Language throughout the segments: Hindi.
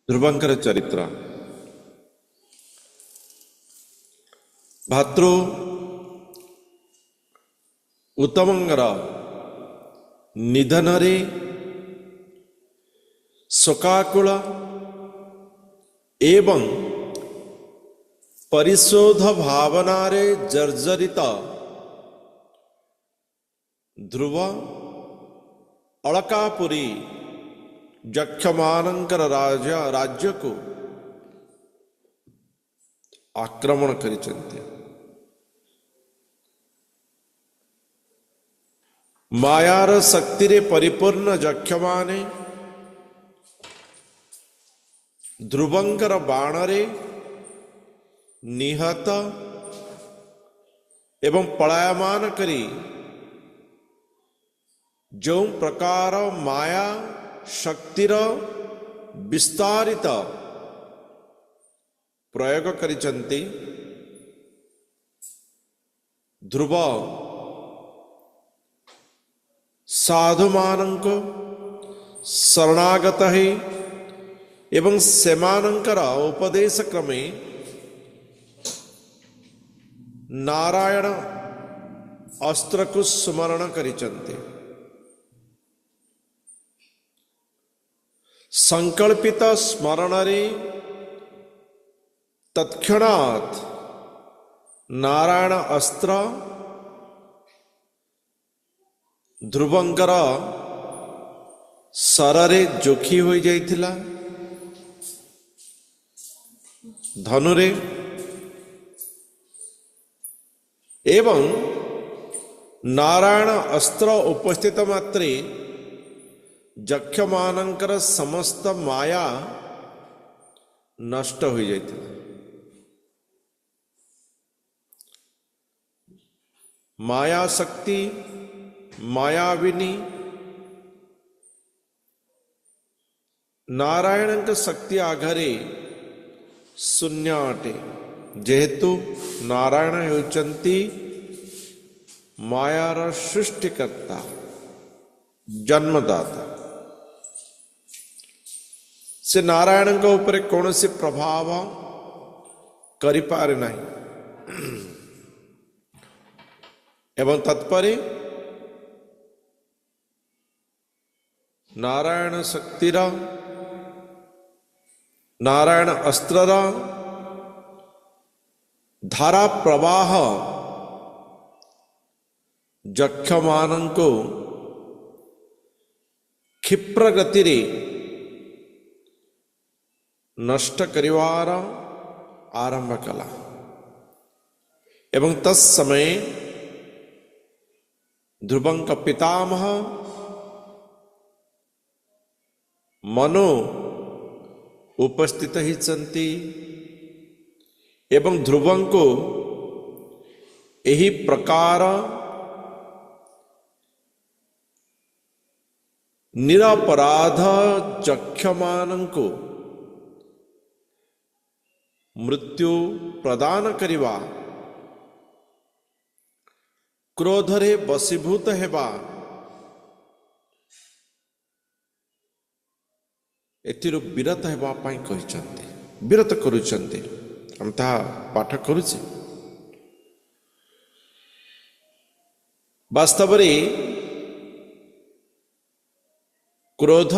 ଧ୍ରୁବଙ୍କର ଚରିତ୍ର। ଭାତୃ ଉତ୍ତମଙ୍କର ନିଧନରେ ଶୋକାକୁଳ ଏବଂ ପରିଶୋଧ ଭାବନାରେ ଜର୍ଜରିତ ଧ୍ରୁବ ଅଳକାପୁରୀ ଯକ୍ଷମାନଙ୍କର ରାଜ୍ୟକୁ ଆକ୍ରମଣ କରିଛନ୍ତି। ମାୟାର ଶକ୍ତିରେ ପରିପୂର୍ଣ୍ଣ ଯକ୍ଷମାନେ ଧ୍ରୁବଙ୍କର ବାଣରେ ନିହତ ଏବଂ ପଳାୟମାନ କରି ଯେଉଁ ପ୍ରକାର ମାୟା ଶକ୍ତିର ବିସ୍ତାରିତ ପ୍ରୟୋଗ କରିଛନ୍ତି, ଧ୍ରୁବ ସାଧୁମାନଙ୍କୁ ଶରଣାଗତ ହୋଇ ଏବଂ ସେମାନଙ୍କର ଉପଦେଶ କ୍ରମେ ନାରାୟଣ ଅସ୍ତ୍ରକୁ ସ୍ମରଣ କରିଛନ୍ତି। ସଂକଳ୍ପିତ ସ୍ମରଣରେ ତତ୍କ୍ଷଣାତ୍ ନାରାୟଣ ଅସ୍ତ୍ର ଧ୍ରୁବଙ୍କର ଶରରେ ଯୋଖି ହୋଇଯାଇଥିଲା। ଧନୁରେ ଏବଂ ନାରାୟଣ ଅସ୍ତ୍ର ଉପସ୍ଥିତ ମାତ୍ରେ ଯକ୍ଷମାନଙ୍କର ସମସ୍ତ ମାୟା ନଷ୍ଟ ହୋଇଯାଇଥିଲା। ମାୟା ଶକ୍ତି ମାୟାବିନୀ ନାରାୟଣଙ୍କ ଶକ୍ତି ଆଗରେ ଶୂନ୍ୟ ଅଟେ, ଯେହେତୁ ନାରାୟଣ ହେଉଛନ୍ତି ମାୟାର ସୃଷ୍ଟିକର୍ତ୍ତା, ଜନ୍ମଦାତା। ସେ ନାରାୟଣଙ୍କ ଉପରେ କୌଣସି ପ୍ରଭାବ କରିପାରେ ନାହିଁ ଏବଂ ତତ୍ପରେ ନାରାୟଣ ଶକ୍ତିର ନାରାୟଣ ଅସ୍ତ୍ରର ଧାରା ପ୍ରବାହ ଯକ୍ଷମାନଙ୍କୁ କ୍ଷିପ୍ର ଗତିରେ ନଷ୍ଟ କରିବାର ଆରମ୍ଭ କଲା ଏବଂ ତତ୍ସମୟ ଧ୍ରୁବଙ୍କ ପିତାମହ ମନୁ ଉପସ୍ଥିତ ହୋଇଛନ୍ତି ଏବଂ ଧ୍ରୁବଙ୍କୁ ଏହି ପ୍ରକାର ନିରପରାଧ ଯକ୍ଷମାନଙ୍କୁ ମୃତ୍ୟୁ ପ୍ରଦାନ କରିବା, କ୍ରୋଧରେ ବଶୀଭୂତ ହେବା, ଏଥିରୁ ବିରତ ହେବା ପାଇଁ କହିଛନ୍ତି, ବିରତ କରୁଛନ୍ତି। ଆମେ ତାହା ପାଠ କରୁଛେ। ବାସ୍ତବରେ କ୍ରୋଧ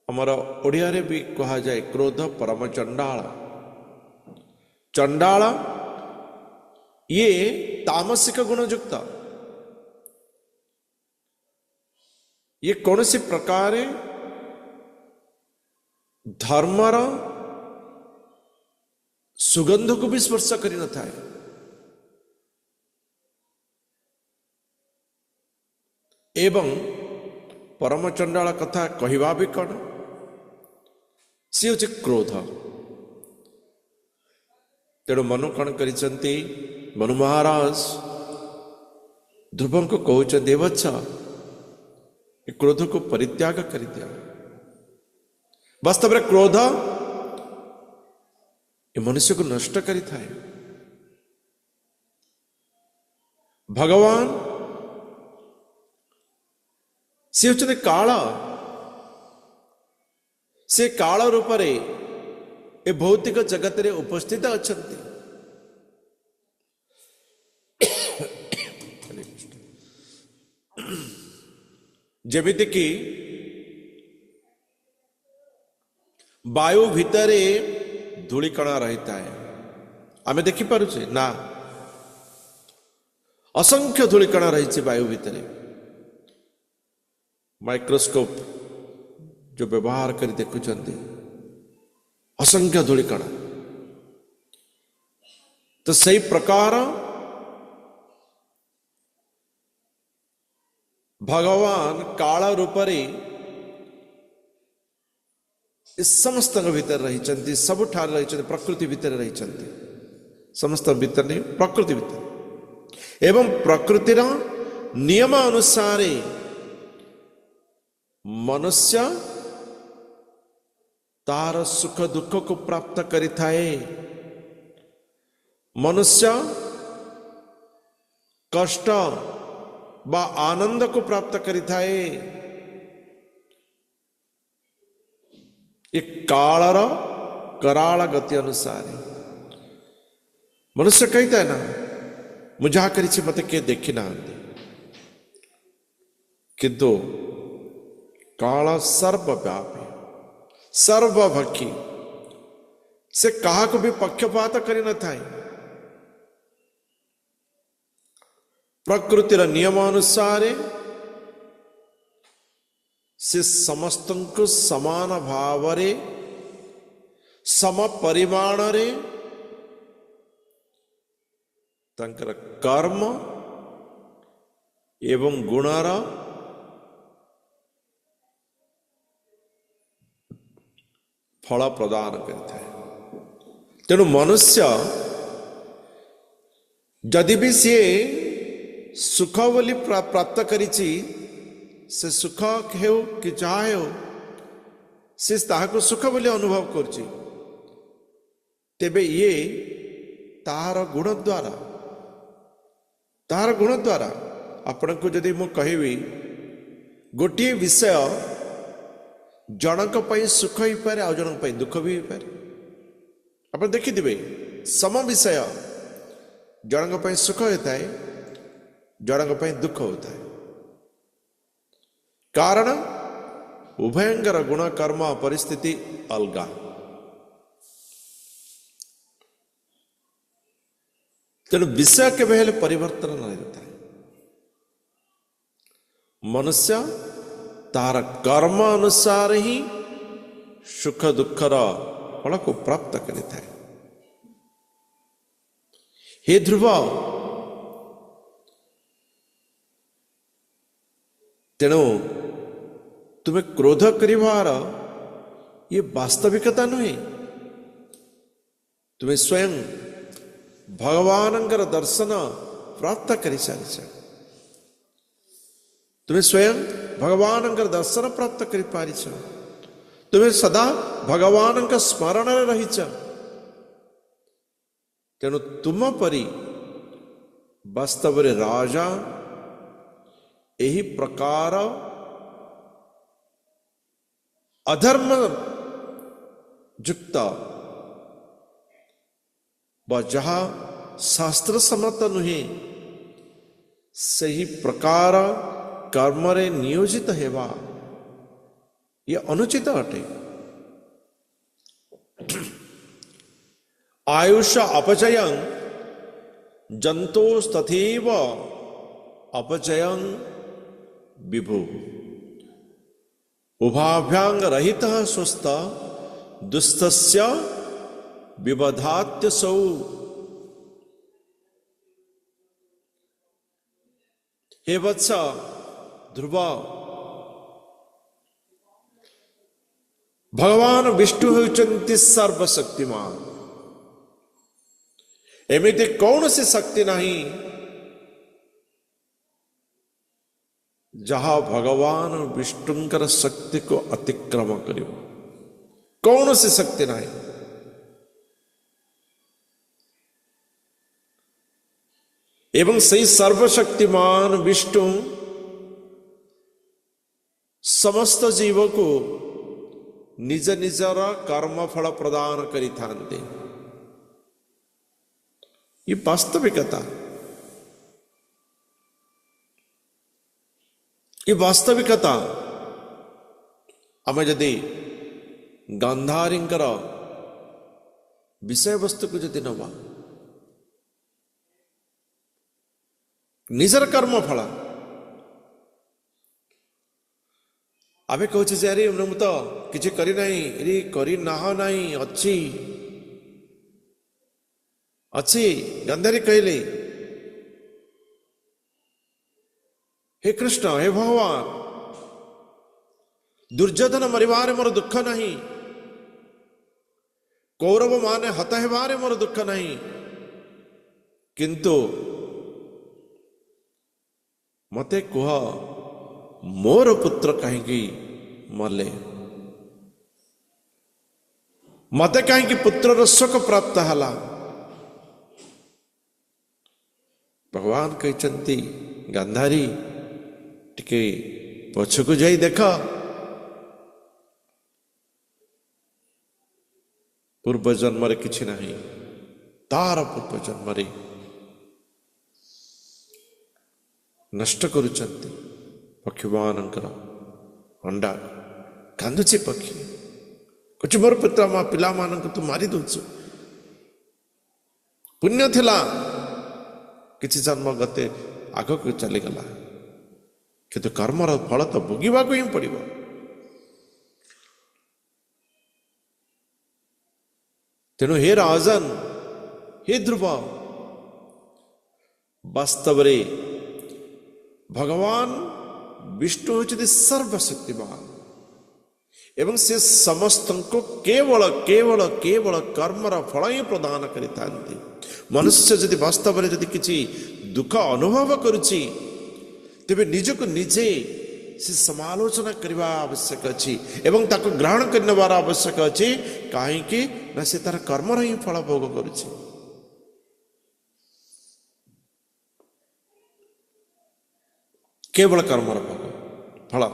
ଆମର ଓଡ଼ିଆରେ ବି କୁହାଯାଏ କ୍ରୋଧ ପରମ ଚଣ୍ଡାଳ। ଚଣ୍ଡାଳ ଇଏ ତାମସିକ ଗୁଣଯୁକ୍ତ। ଇଏ କୌଣସି ପ୍ରକାର ଧର୍ମର ସୁଗନ୍ଧକୁ ବି ସ୍ପର୍ଶ କରିନଥାଏ। ଏବଂ ପରମ ଚଣ୍ଡାଳ କଥା କହିବା ବି କ'ଣ? ସିଏ ହେଉଛି କ୍ରୋଧ। ତେଣୁ ମନୁ କ'ଣ କରିଛନ୍ତି? ମନୁ ମହାରାଜ ଧ୍ରୁବଙ୍କୁ କହୁଛନ୍ତି, ଏ ବତ୍ସ ଏ କ୍ରୋଧକୁ ପରିତ୍ୟାଗ କରିଦିଅ। ବାସ୍ତବରେ କ୍ରୋଧ ଏ ମନୁଷ୍ୟକୁ ନଷ୍ଟ କରିଥାଏ। ଭଗବାନ ସେ ହେଉଛନ୍ତି କାଳ। से काल रूप रे ए भौतिक जगत रे उपस्थित अछंती। जेमिति कि वायु भितरे धूलिकण रहता है, आमे देखि पारुछे ना, असंख्य धूलिकण रही वायु भितरे। माइक्रोस्कोप जो व्यवहार कर देखुंत असंख्य धूलिकण। तो सही प्रकार भगवान काल रूप रे समस्त भीतर रही, सबुठार रही, प्रकृति भीतर रही, समस्त भीतर नहीं, प्रकृति भीतर। एवं प्रकृतिर नियम अनुसार मनुष्य तार सुख दुख को प्राप्त करिथाए। मनुष्य कष्ट बा आनंद को प्राप्त करिथाए। एक कालर कराल गति अनुसार मनुष्य कहता है ना, मुझा करी मत किए देखी ना, किंतु काल सर्वव्यापी सर्वभक्षी से कहा को भी पक्षपात करी न था। प्रकृतिर नियम अनुसार से समस्त को समान भाव रे सम परिमाण रे तंकर कर्म एवं गुणर फल प्रदान करता है। तेणु मनुष्य जदि भी सी सुख बोली प्राप्त करिछि, से सुख हो कि चाहे हो से ताहाको सुख बोली अनुभव करछि, तेबे ये तार गुण द्वारा आपण को जदि मु कहबी गोटे विषय जनक पई सुख ही पारे आ जनक पई दुख भी हो पारे। आप देखिथिबे सम विषय जनक पई सुख होता है, जनक पई दुख होता है। कारण उभयंकर गुण कर्म परिस्थिति अलगा। तेणु विषय के हेले परिवर्तन नहीं होता है। मनुष्य तार कर्म अनुसार ही सुख दुखर फल को प्राप्त करिता है। हे ध्रुव, तेणु तुम्हें क्रोध करिवार ये वास्तविकता नुहे। तुम्हें स्वयं भगवानंकर दर्शन प्राप्त करि सारिछ। तुम्हें स्वयं भगवानंकर दर्शन प्राप्त करि पारिछ। तुम्हें सदा भगवानंकर स्मरण रे रहिछ। तेणु तुम परि वास्तव रे राजा यही प्रकार अधर्म युक्त व जहा शास्त्र सम्मत नुहे सही प्रकार कर्म रे नियोजित हेवा ये अनुचित अटे। आयुष अपचयं जंतोस्तथैव अपचयं विभु उभाभ्यांग रहित स्वस्थ दुस्तस्य विबधात्य सौ। हे वत्स ध्रुव, भगवान विष्णु होउचंती सर्वशक्तिमान। एमिति कौन सी शक्ति नहीं जहां भगवान विष्णुंकर शक्ति को अतिक्रम करिव। कौन सी शक्ति नहीं। एवं सही सर्वशक्तिमान विष्णु समस्त जीव को निज निजर कर्मफल प्रदान करिथान्ते। ये वास्तविकता, ये वास्तविकता। आमे जदि गांधारींकर विषय वस्तु को जदि नवा निजर कर्म फल आमे कहूँ जे अरे मु तो किसी करना रे करना अच्छी अच्छी। गांधारी कहले हे कृष्ण हे भगवान दुर्योधन मरिबारे मोर दुख नहीं, कौरव माने हत हेबारे मोर दुख नहीं, किंतु मते कुह मोर पुत्र कहीं मले, मते कहीं पुत्र शोक प्राप्त हला। भगवान कहते गांधारी टिके पछकु जाई देख, पूर्व जन्म रे किछि नहीं, तार पूर्व जन्म रे नष्ट करुचंती पक्षी मानकर अंडा कांदुची पक्षी कुछ मोर पिता मा पिला मानक तू मारी दउछु। पुण्य थिला किछि जन्म गते आग को चली गला, किंतु कर्मर फल तो भोगिबा को ही पड़िबो। तेणु हे राजन हे ध्रुव, वास्तव रे भगवान विष्णु होचति सर्वशक्तिमान एवं से समस्त को केवल केवल केवल कर्मर फल ही प्रदान करिथांती। मनुष्य यदि वास्तव रे यदि किछि दुख अनुभव करुछि तेबे निजको निजे से समालोचना करवा आवश्यक अछि एवं ताको ग्रहण करनेबार आवश्यक अछि। काहे कि ना से तार कर्मर ही फल भोग करुछि। केवल कर्मर फल।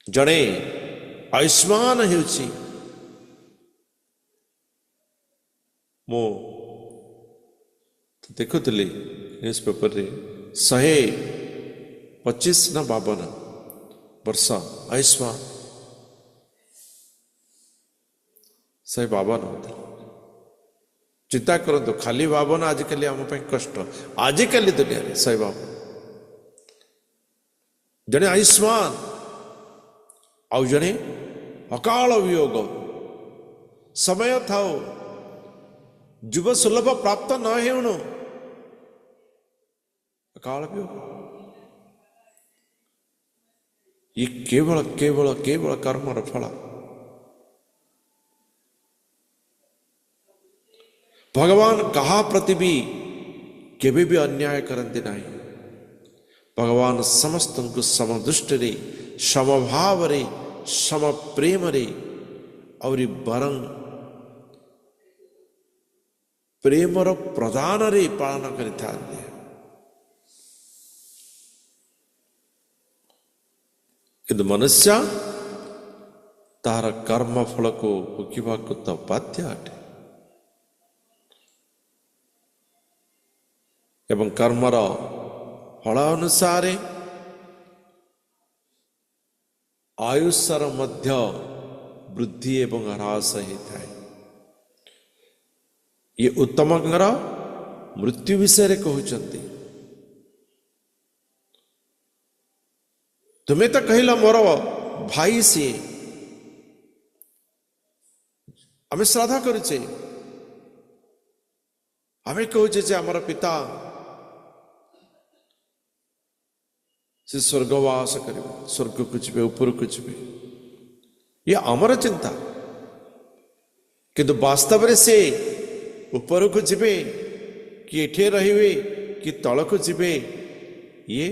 जड़े आयुष्मान हेउछि मो देखुली न्यूज पेपर रे 125 ना 52 वर्ष आयुष्मान 152 होता। चिंता करते खाली 52 आजिकल आम कष्ट आजिकल दुनिया रे 152 जड़े आयुष्मान आउ जड़े अकाल वियोग समय थाओ जुब सुलभ प्राप्त न हेउनो अकाल वियोग। ये केवल केवल केवल कर्मर फल। भगवान कहा प्रति भी केबे भी अन्याय करते नहीं। भगवान समस्त को समदृष्टि रे समभाव रे सम प्रेम रे और बरं प्रेमर प्रदान रे पालन करता। किंतु मनुष्य तार कर्म फल को भोगिबा को तो बाध्य अटे एवं कर्मर फल अनुसार आयुष्यर मध्य वृद्धि एवं ह्रास होता है। ये उत्तमंगर मृत्यु विषय रे कहउचंती। तुम्हें तो कहला मोर भाई सी आम श्राद्ध करुचे आम कहचे जे आमर पिता से स्वर्गवास करेंगे स्वर्ग को जीवे ऊपर को जीवे ये आमर चिंता। किंतु वास्तव रे से ऊपर को जीवे कि एठे रहिवे कि तल को जीवे ये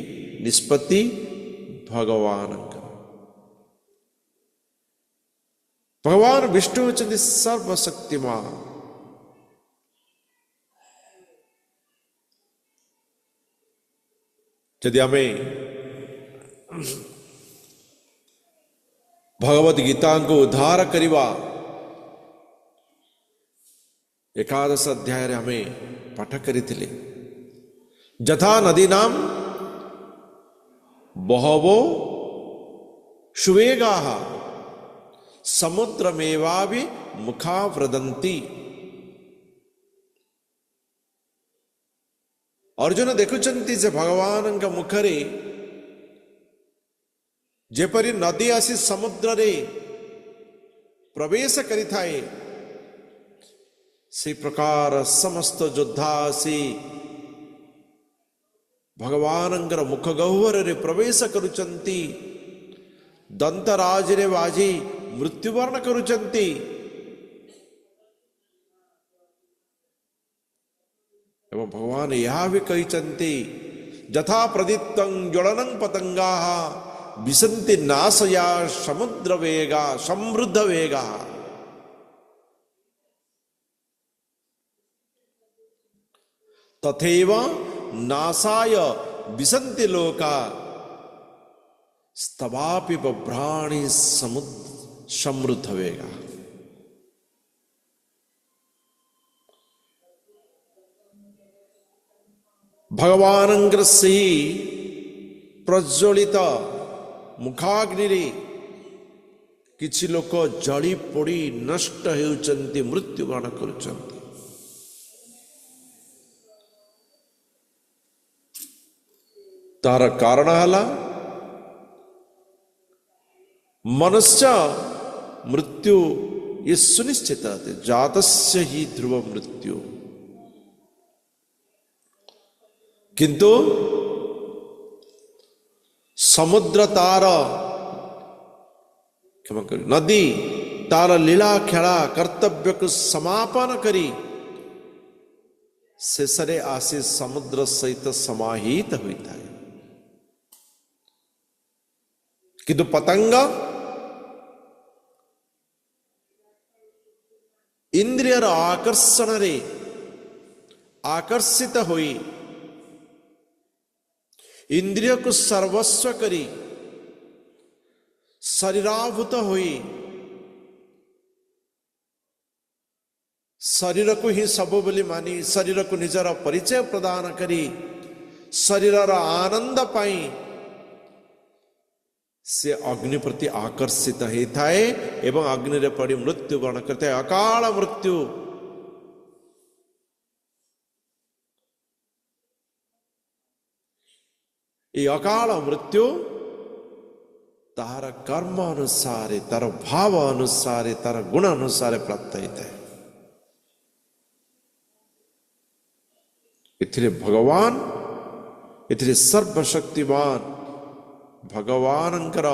निष्पत्ति भगवान। भगवान विष्णु होचंती सर्वशक्तिमान। यदि आमे भगवत गीता को उद्धार करिवा एकादश अध्याय रे हमें पाठ करिथिले। जथा नदी नाम बहवो शुवेगाः समुद्रमेवापि मुखा व्रदन्ति। अर्जुन देखुचंती जे भगवान का मुखरे जेपरी नदी आसी समुद्र रे प्रवेश करि थाए से प्रकार समस्त योद्धा आसी भगवान मुख गह्वर रे प्रवेश करुचंती, दंतराज रे बाजी मृत्युवर्ण करुचंती। एवं भगवान यह भी कहिचंती यथा प्रदीप्तं ज्वलनं पतंगाः विसन्ति नाशया समुद्र वेगा समृद्ध वेगा। तथैव नाशाय विसन्ति लोका स्तवापि बभ्राणि समृद्ध वेगा। भगवान से प्रज्वलित मुखाग्नि रे किछि लोक जड़ी पोड़ी नष्ट हेउचंती, मृत्युवरण करुचंती। तार कारण हला मनुष्य मृत्यु ये सुनिश्चित है, जातस्य ही ध्रुव मृत्यु। किंतु समुद्र तार क्षमा करी नदी तार लीला खेला कर्तव्य को समापन करी शेषरे आसी समुद्र सहित समाहित होता है। किंतु पतंग इंद्रियर आकर्षण रे आकर्षित होई इंद्रिय को सर्वस्व करी शरीराभूत होई शरीर को ही सब बोली मानी शरीर को निजर परिचय प्रदान करी शरीरर आनंद पाई से अग्नि प्रति आकर्षित होता है एवं अग्नि रे पड़ी मृत्यु वर्ण करते हैं, अकाल मृत्यु। ये अकाल मृत्यु तार कर्म अनुसार तार भाव अनुसार तार गुण अनुसार प्राप्त होता है। इथिरे भगवान इथिरे सर्वशक्तिमान भगवानंकर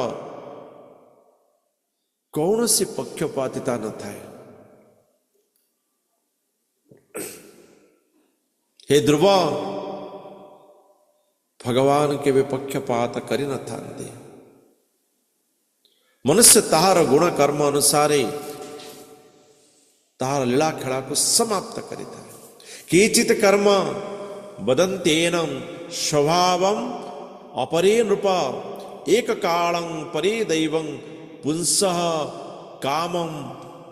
कौन सी पक्षपातिता न थाए। हे ध्रुव भगवान के वे पक्षपात करी न थांते। मनुष्य ताहार गुण कर्म अनुसारे ताहार लीला खेला को समाप्त करिता है। केचित कर्म वदन्त्येनं स्वभावं अपरे नृप एक कालं परे दैवं पुंसः कामं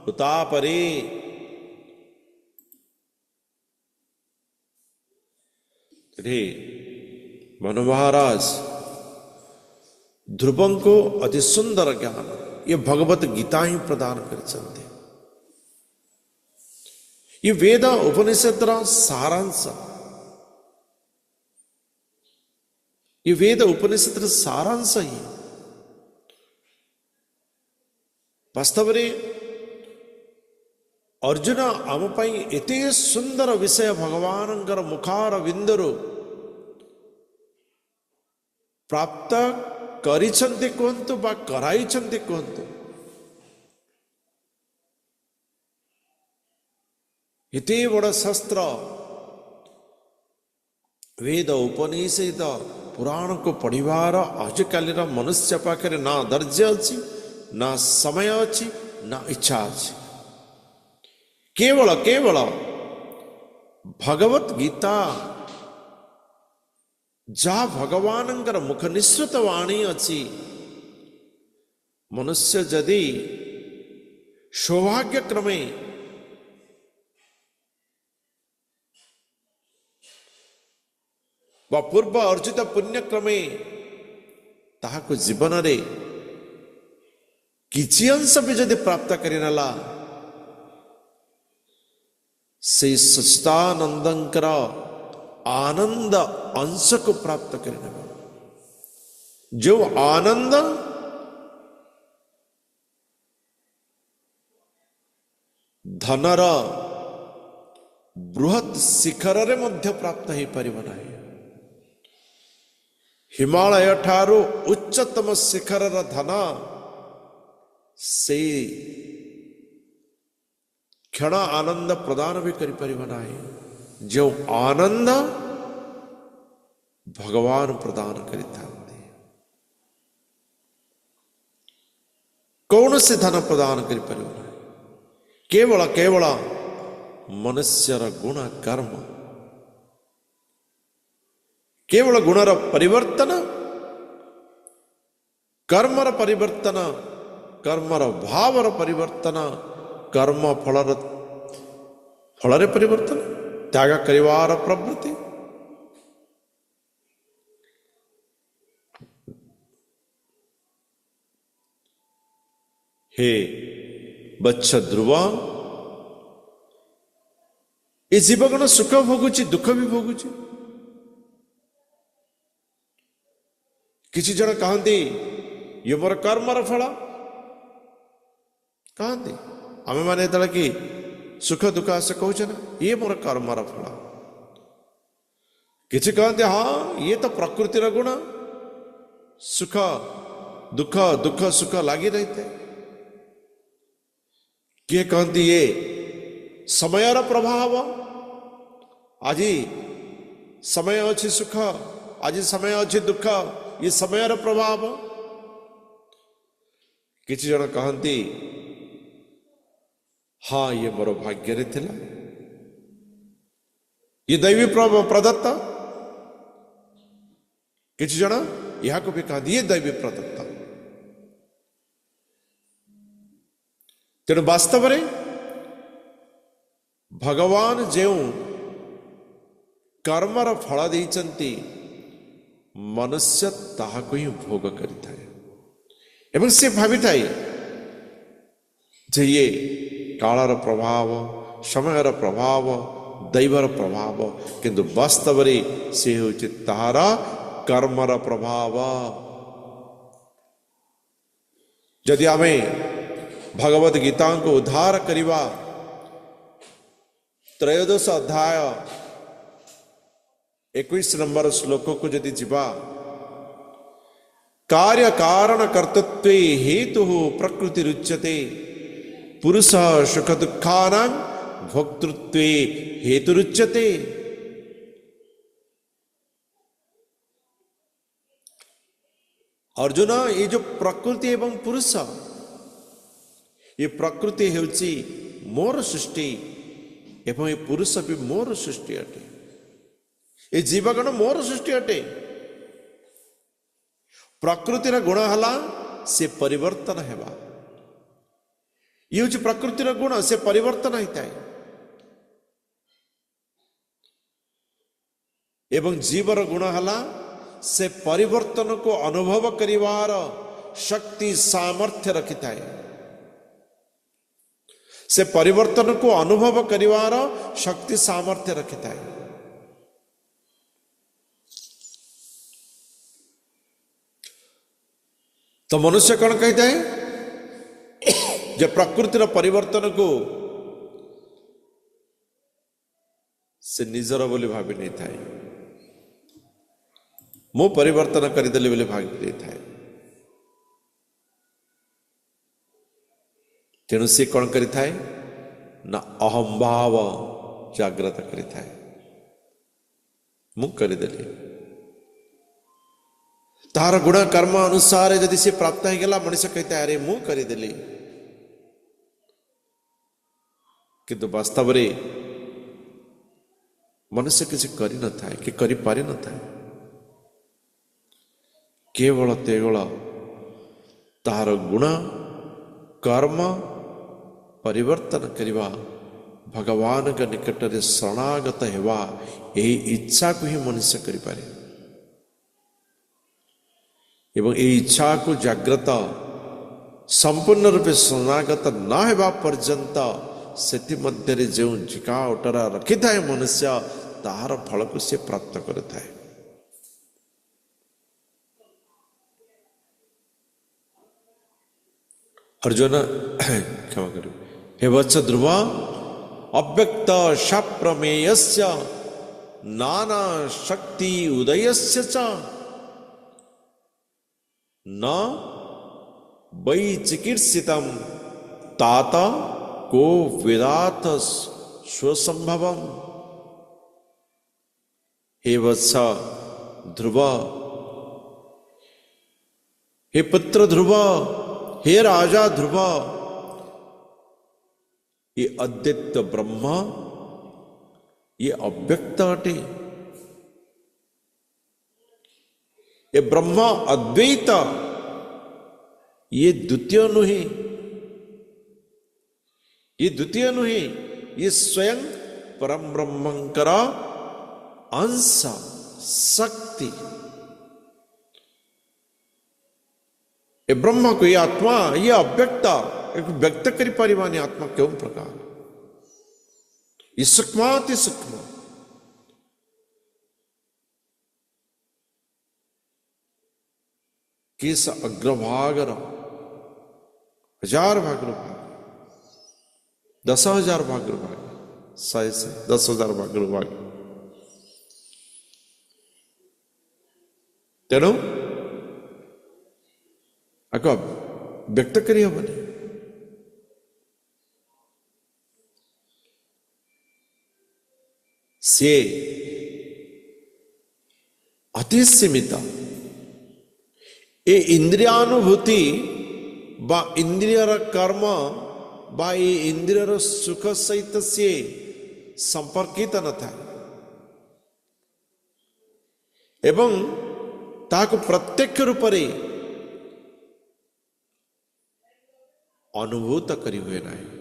उतापरे। रे मनु महाराज ध्रुवं को अति सुंदर ज्ञान ये भगवत गीता ही प्रदान कर चलते। ये वेद उपनिषद सारांश ये वेद उपनिषद सारांश ही वास्तव रे अर्जुन आम एते सुंदर विषय भगवान मुखार बिंदुरु प्राप्त करिछन्ति कहतु बा कराइछन्ति कहतु। इते बड़ शास्त्र वेद उपनिषद पुराण को पढ़िबार आजकल मनुष्य पाखे ना धैर्य अच्छी ना समय अच्छी ना इच्छा अच्छी। केवल केवल भगवत गीता जहाँ भगवान मुख निश्रुत वाणी अच्छी मनुष्य यदि सौभाग्य क्रमे व पूर्व अर्जित पुण्य क्रमे ताहाको जीवन रे किछि अंश भी यदि प्राप्त करिनेला से सच्चिदानंदंकर आनंद अंश को प्राप्त करिनेबा जो आनंद धनर बृहत शिखर रे मध्य प्राप्त हो पारिब नाही। हिमालय ठारू उच्चतम शिखर धन से क्षण आनंद प्रदान भी करि परिब नाही जो आनंद भगवान प्रदान करिथांते। कौन से धन प्रदान करि परिब नाही केवल केवल मनुष्यर गुण कर्म केवल गुणर परिवर्तन कर्मर परिवर्तन कर्मर भावर परिवर्तन कर्म फलर फलरे परिवर्तन त्याग करिवार प्रवृत्ति हे बच्च ध्रुव ये जीवगण सुख भोगुची दुख भी भोगुची। किसी जन कहती ये मोर कर्मर फल कहती आम मैंने जो कि सुख दुख आस कहचे ना ये मोर कर्मर फल। किसी कहते हाँ ये तो प्रकृतिर गुण सुख दुख दुख सुख लगी रही थे। किए कहती ये समयर प्रभाव आज समय अच्छी सुख आज समय अच्छी दुख ये समयर प्रभाव। किसी जन कहती हाँ ये मोर भाग्य रे थिला ये दैवी प्रदत्त। किसी जन यह को भी कहती ये दैवी प्रदत्त। तेणु वास्तव में भगवान जो कर्मर फल देइचंती मनुष्य ताहाको ही भोग करिथाए एवं से भावी थाए जे ये कालर प्रभाव समयर प्रभाव दैवर प्रभाव किंतु वास्तव में से होछि ताहार कर्मर प्रभाव। यदि आमे भगवद गीता को उद्धार करिवा 13 अध्याय 21 नंबर श्लोक को यदि जीवा कार्य कारण कर्तृत्व हेतु प्रकृति रुच्यते पुरुष सुख दुखानां भोक्तृत्व हेतु रुच्यते। अर्जुन ये जो प्रकृति एवं पुरुष ये प्रकृति हेउची मोर सृष्टि एवं ये पुरुष भी मोर सृष्टि अटे ये जीवगण मोर सृष्टि अटे। प्रकृतिर गुण हला से परिवर्तन हेबा ये हूँ प्रकृतिर गुण से परिवर्तन होता है एवं जीवर गुण हला से परिवर्तन को अनुभव करिवार शक्ति सामर्थ्य रखी था से परिवर्तन को अनुभव करिवार शक्ति सामर्थ्य रखी था। तो मनुष्य कौन कहता है जब प्रकृतिर परिवर्तन को से निजर बोली भावी नहीं था मु परिवर्तन करदेली बोली भावी नहीं था। तेणु सी कौन करि थाए ना अहम भाव जाग्रत करि थाए मु करदेली तार गुण कर्म अनुसार यदि से प्राप्त हो गला मनुष्य कहता है अरे मु करदेली किंतु वास्तव में मनुष्य किसी करि न थाए कि करि पारि न थाए केवल तार गुण कर्म परिवर्तन करवा भगवान के निकट में शरणागत हेवा यही इच्छा को ही मनुष्य करिपारे एवं ये इच्छा को जागृत संपूर्ण रूपे शरणागत न हेबा पर्यंत सेति मध्य जो झिका उटरा रखि थाए मनुष्य ताहार फल को से प्राप्त करता है। अर्जुन क्षमा करो हे वत्स ध्रुव अव्यक्त शाप्रमेयस्य नाना शक्ति उदयस्य च न वै चिकीर्षितम तात को वेदात स्वसंभवम। हे वत्स ध्रुव, हे पुत्र ध्रुव, हे राजा ध्रुव, ये अद्वैत ब्रह्म ये अव्यक्त अटे। ये ब्रह्म अद्वैत ये द्वितीय नुहे, ये द्वितीय नुहे, ये स्वयं परम ब्रह्मंकर अंश शक्ति। ये ब्रह्म को ये आत्मा ये अव्यक्त एक व्यक्त करि परिवानी आत्मा क्यों प्रकार ये सूक्ष्माति सूक्ष्म किस अग्रभागर 1000 भाग 10,000 भाग 100 से 10,000 भाग तेणु आको व्यक्त करी हबनी। से अति सीमित ये इंद्रियानुभूति बा इंद्रियर कर्म बा ये इंद्रियर सुख सहित से संपर्कित न था एवं ताको प्रत्यक्ष रूप से अनुभूत करी हुए नहीं।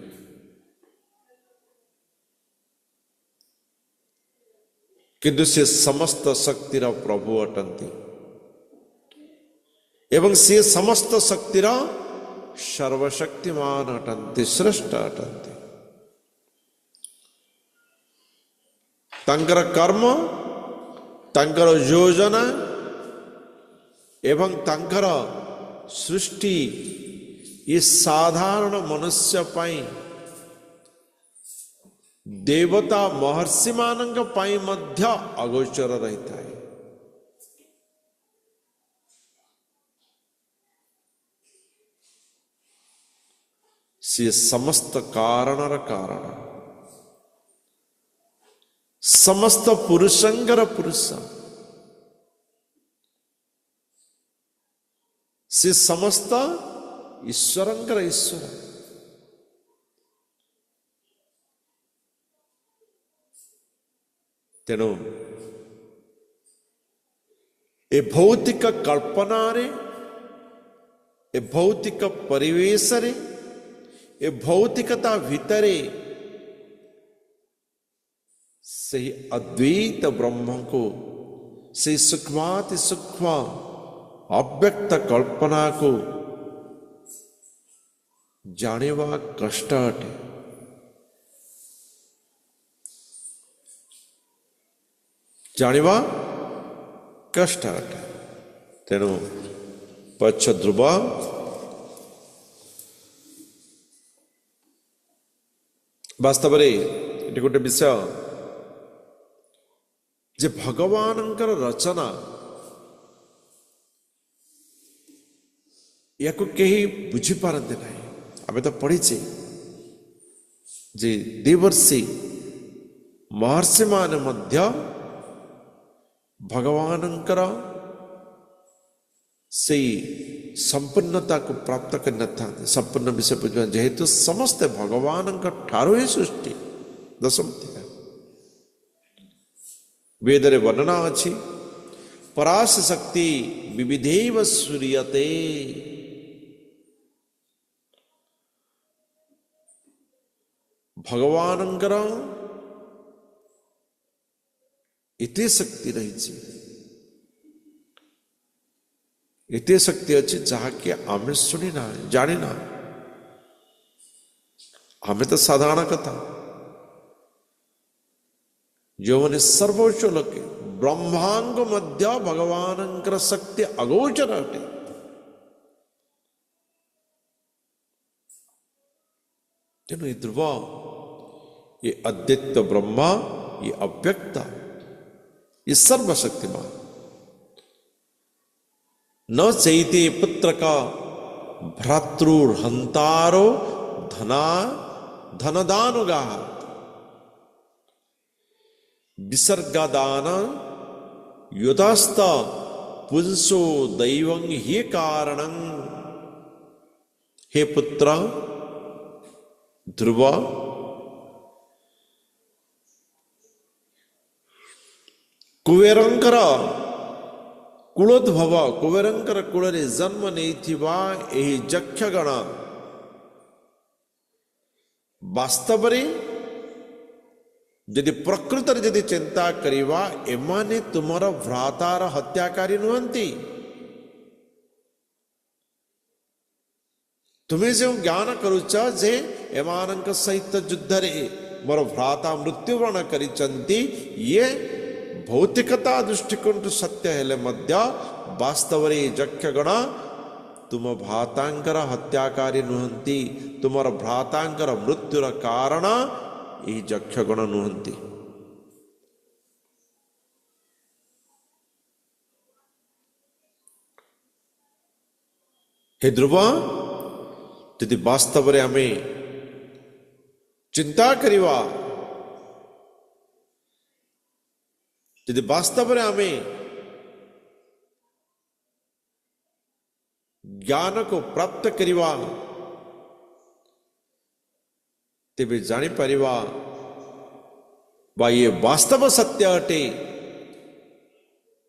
किंतु से समस्त शक्तिर प्रभु अटंती एवं से समस्त शक्तिर सर्वशक्तिमान अटंती श्रेष्ठ अटंती। तंकर कर्म तंकर योजना एवं तंकर सृष्टि ये साधारण मनुष्य पाई देवता महर्षि मानक पाई मध्य अगोचर रहता है। से समस्त कारणर कारण समस्त पुरुषंगर पुरुष से समस्त ईश्वरंकर ईश्वर। तेणु ए भौतिक कल्पना रे ए भौतिक परिवेश रे ए भौतिकता भितरे से अद्वैत ब्रह्म को से सूक्ष्माति सूक्ष्म अव्यक्त कल्पना को जानेवा कष्ट अटे। जानेवा कष्ट अटे। तेणु पक्ष ध्रुव वास्तव में ये गोटे विषय जे भगवानंकर रचना या कहीं बुझी पारते ना। आम तो पढ़ीचे जे देवर्षि महर्षि मान मध्य भगवानंकर से संपूर्णता को प्राप्त करना था। संपूर्ण विषय बुझा जेहेतु समस्ते भगवान ठारू ही सृष्टि दशम वेद रे वर्णना अच्छी पराश शक्ति विविधेव सूर्यते ଭଗବାନଙ୍କର ଏତେ ଶକ୍ତି ରହିଛି, ଏତେ ଶକ୍ତି ଅଛି ଯାହାକି ଆମେ ଶୁଣିନା, ଜାଣିନା। ଆମେ ତ ସାଧାରଣ କଥା, ଯେଉଁମାନେ ସର୍ବୋଚ୍ଚ ଲୋକେ ବ୍ରହ୍ମାଙ୍କ ମଧ୍ୟ ଭଗବାନଙ୍କର ଶକ୍ତି ଅଗୋଚର ଅଟେ। ତେଣୁ ଏ ଧ୍ରୁବ, ये अद्वैत ब्रह्मा, ये अव्यक्त, ये सर्वशक्तिमान। न चैते पुत्र का भ्रातृहंतारो धनदानुगा विसर्गदान युधस्त पुंसो दैवं हि कारणं। हे पुत्र ध्रुव, कुबेरंकर कुलोद्भव, कुबेरंकर कुଳରେ जन्म ନେଇଥିବା ଏହି ଯକ୍ଷଗଣ ବାସ୍ତବରେ ଯଦି ପ୍ରକୃତରେ ଯଦି ଚିନ୍ତା କରିବା, ଏମାନେ ତୁମର ଭ୍ରାତାର ହତ୍ୟାକାରୀ ନୁହନ୍ତି। ତୁମେ ଯେଉଁ ଜ୍ଞାନ କରୁଛ ଯେ ଏମାନଙ୍କ ସହିତ ଯୁଦ୍ଧରେ ମୋର ଭ୍ରାତା ମୃତ୍ୟୁବରଣ କରିଛନ୍ତି, ଇଏ ଭୌତିକତା ଦୃଷ୍ଟିକୋଣରୁ ସତ୍ୟ ହେଲେ ମଧ୍ୟ ବାସ୍ତବରେ ଏ ଯକ୍ଷଗଣ ତୁମ ଭ୍ରାତାଙ୍କର ହତ୍ୟାକାରୀ ନୁହନ୍ତି। ତୁମର ଭ୍ରାତାଙ୍କର ମୃତ୍ୟୁର କାରଣ ଏହି ଯକ୍ଷଗଣ ନୁହନ୍ତି। ହେ ଧ୍ରୁବ, ଯଦି ବାସ୍ତବରେ ଆମେ ଚିନ୍ତା କରିବା, ଯଦି ବାସ୍ତବରେ ଆମେ ଜ୍ଞାନକୁ ପ୍ରାପ୍ତ କରିବା, ତେବେ ଜାଣିପାରିବା ବା ଇଏ ବାସ୍ତବ ସତ୍ୟ ଅଟେ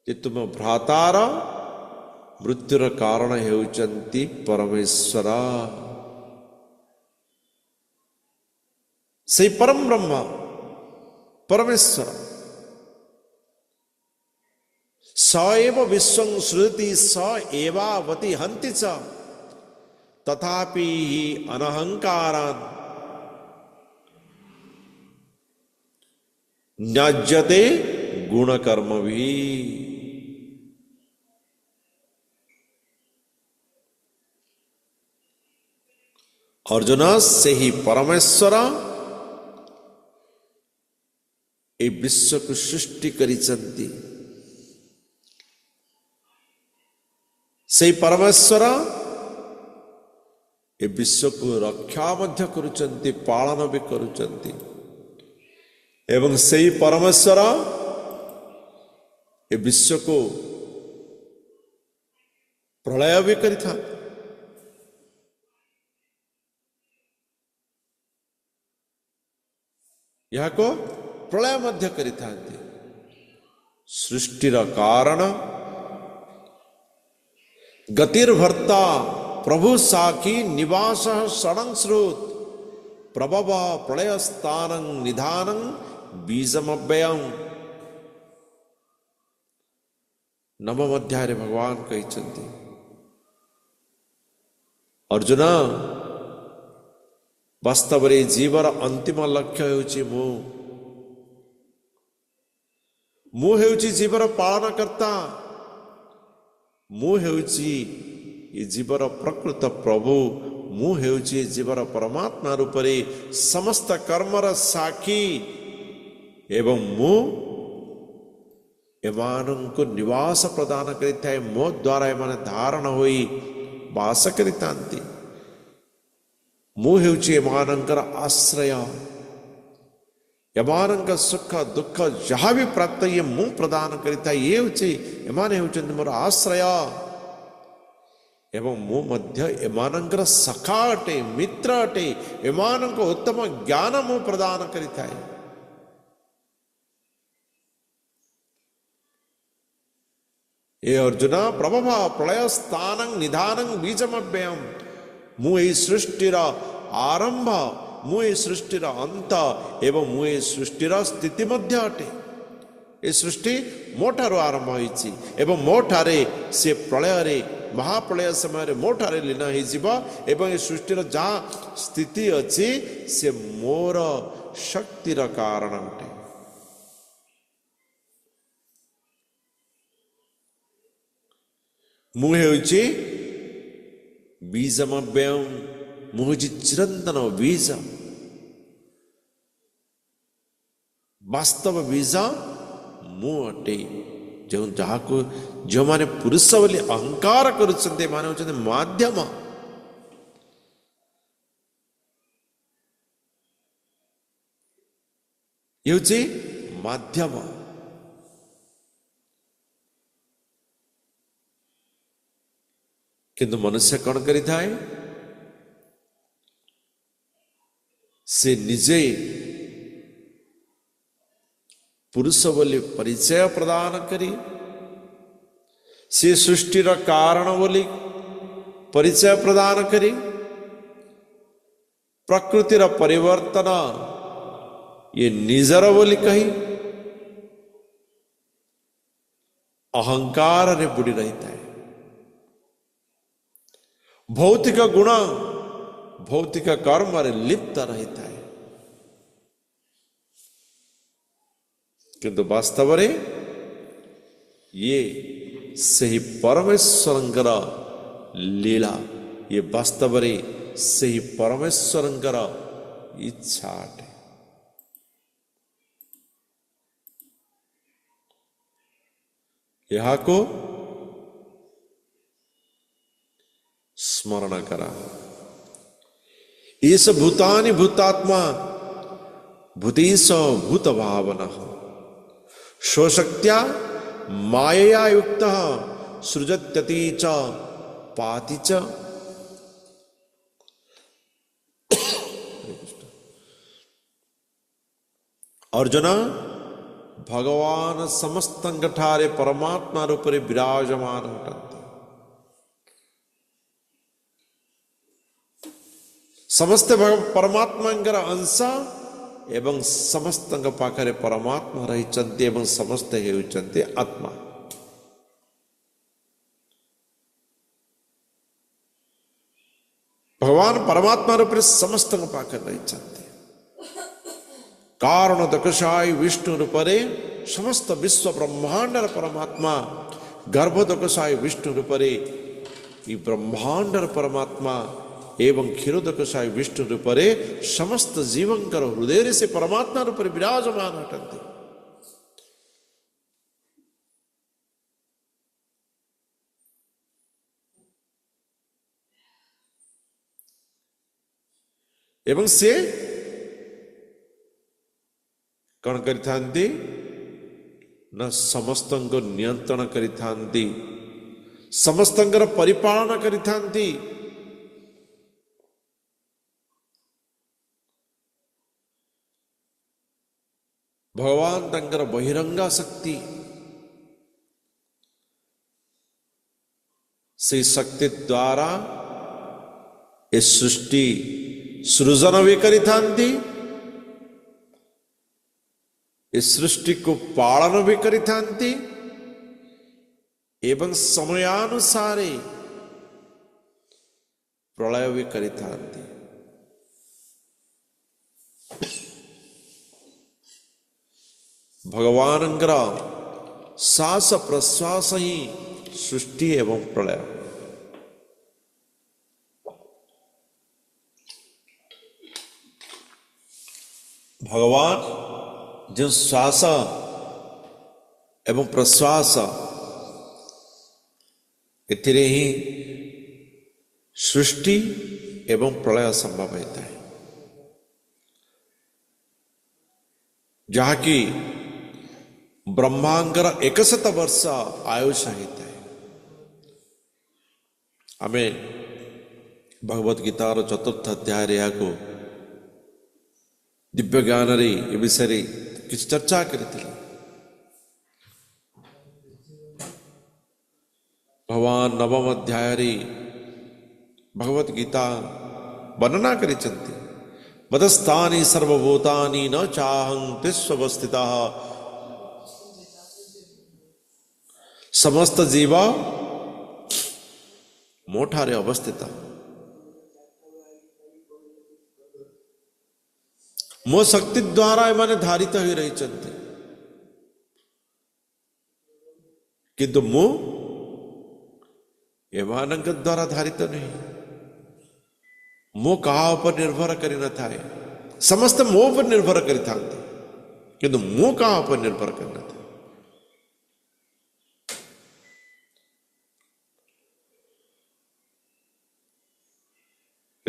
ଯେ ତୁମ ଭ୍ରାତାର ମୃତ୍ୟୁର କାରଣ ହେଉଛନ୍ତି ପରମେଶ୍ୱର। ସେହି ପରମ ବ୍ରହ୍ମ ପରମେଶ୍ୱର स एव विश्वं सृजति स एवावति हन्ति च तथापि हि अनहंकारान् न्याज्यते गुणकर्मभिः। अर्जुन, से ही परमेश्वर ए विश्व को सृष्टि करिसंति। से परमेश्वर ए विश्व को रक्षा मध्य करुचंती, पालन भी करुचंती। एवं से परमेश्वर ए विश्व को प्रलय भी करिथा। यह को प्रलय मध्य करिथा। सृष्टिर कारण गतिर्भर्ता प्रभु साखी निवास शरणं श्रुत प्रभव प्रलय स्थानं निधानं बीजमव्ययम्। नवम अध्याय भगवान कहते, अर्जुन, वास्तव में जीवर अंतिम लक्ष्य हेउछि मु हेउछि जीवर पालन करता। मु हेउछि जीवर प्रकृत प्रभु। मु हेउछि जीवर परमात्मा रूप रे समस्त कर्मर साक्षी। एवं मु एमानंको निवास प्रदान करिथाए। मो द्वारा एमाने धारण होई वास करितांती। मु हेउछि एमानंकर आश्रय। एमानंक सुख दुख जहाँ भी प्राप्त ये मु प्रदान करिता। ये होछि एमाने हेउछन्ति मोर आश्रय। एवं मु मध्य एमानंकर सखा अटे, मित्र अटे। एमानंक उत्तम ज्ञान मु प्रदान करिताए। ए अर्जुन, प्रभव प्रलय स्थानं निधानं बीजमव्ययम्। मु एई सृष्टिर आरंभ मु ए सृष्टिर अंत एवं मु ए सृष्टिर स्थिति मध्य अटे। ए सृष्टि मोठारु आरंभ होइछि एवं मोठारे से प्रलय रे महाप्रलय समय मोठारे लीन हो एवं ए सृष्टिर जहाँ स्थिति अच्छी से मोर शक्तिर कारण अटे। मु हेउछि बीजमव्ययम् मुहुछि चिरंतन बीज वास्तव बीज मु अटे। जो जहाँ को जो माने पुरुष बोली अहंकार करुछन्ते माने होछन्ते माध्यम। ये होछि माध्यम। किंतु मनुष्य कौन करी थाए से निजे पुरुष बोली परिचय प्रदान करी से सृष्टिर कारण बोली परिचय प्रदान करी प्रकृतिर परिवर्तन ये निजर बोली कही अहंकार रे बुड़ी रहता है। भौतिक गुण भौतिक कर्म रे लिप्त रहता है। किंतु वास्तव रे ये सही परमेश्वरंकर लीला ये वास्तव रे सही परमेश्वरंकर इच्छा अटे। यहाँ को स्मरण करा। ईश भूतानि भूतात्मा भूतेश भूत भावना स्वशक्त्या मायया युक्त सृजत्यति च पाति च। अर्जुन भगवान समस्तंग ठारे परमात्मा रूपरे विराजमान होते। समस्त परमात्मा अंश एवं समस्त पाखरे परमात्मा रही एवं समस्त हेउचंती आत्मा। भगवान परमात्मा रूप समस्त पाखरे रही कारण दकषाय विष्णु रूपरे समस्त विश्व ब्रह्मांडर परमात्मा गर्भ दकषाय विष्णु रूपरे ब्रह्मांडर परमात्मा एवं क्षीरोदकषाय विष्णु रूपरे समस्त जीवंकर हृदय से परमात्मा रूपरे विराजमान हटन्ति। एवं से कौन करिथांती न समस्तंको नियंत्रण करिथांती समस्तंकर परिपालन करिथांती। भगवान तंकर बहिरंगा शक्ति से शक्ति द्वारा ए सृष्टि सृजन भी करिथांती इस सृष्टि को पालन भी करिथांती एवं समयानुसारे प्रलय भी करिथांती। भगवानंकर श्वास प्रश्वास ही सृष्टि एवं प्रलय। भगवान जो श्वास एवं प्रश्वास एथिरे ही सृष्टि एवं प्रलय संभव होता है। जहाँ की ब्रह्मांकर 100 वर्ष आयुष होता है। आमे भगवत गीतार 4th अध्याय रे को दिव्य ज्ञान रे ए विषय रे किछ चर्चा करथिले। भगवान 9th अध्याय रे भगवत गीता वर्णना करिसंती मदस्थानि सर्वभूतानि न चाहन्ति स्ववस्थितः। समस्त जीव मोठारे अवस्थित, मो शक्ति द्वारा एमाने धारित हो रही, किंतु मो एमानक द्वारा धारित नहीं। मो कहा पर निर्भर करी न थाए, समस्त मो पर निर्भर करी था, किंतु मो कहा पर निर्भर करना था।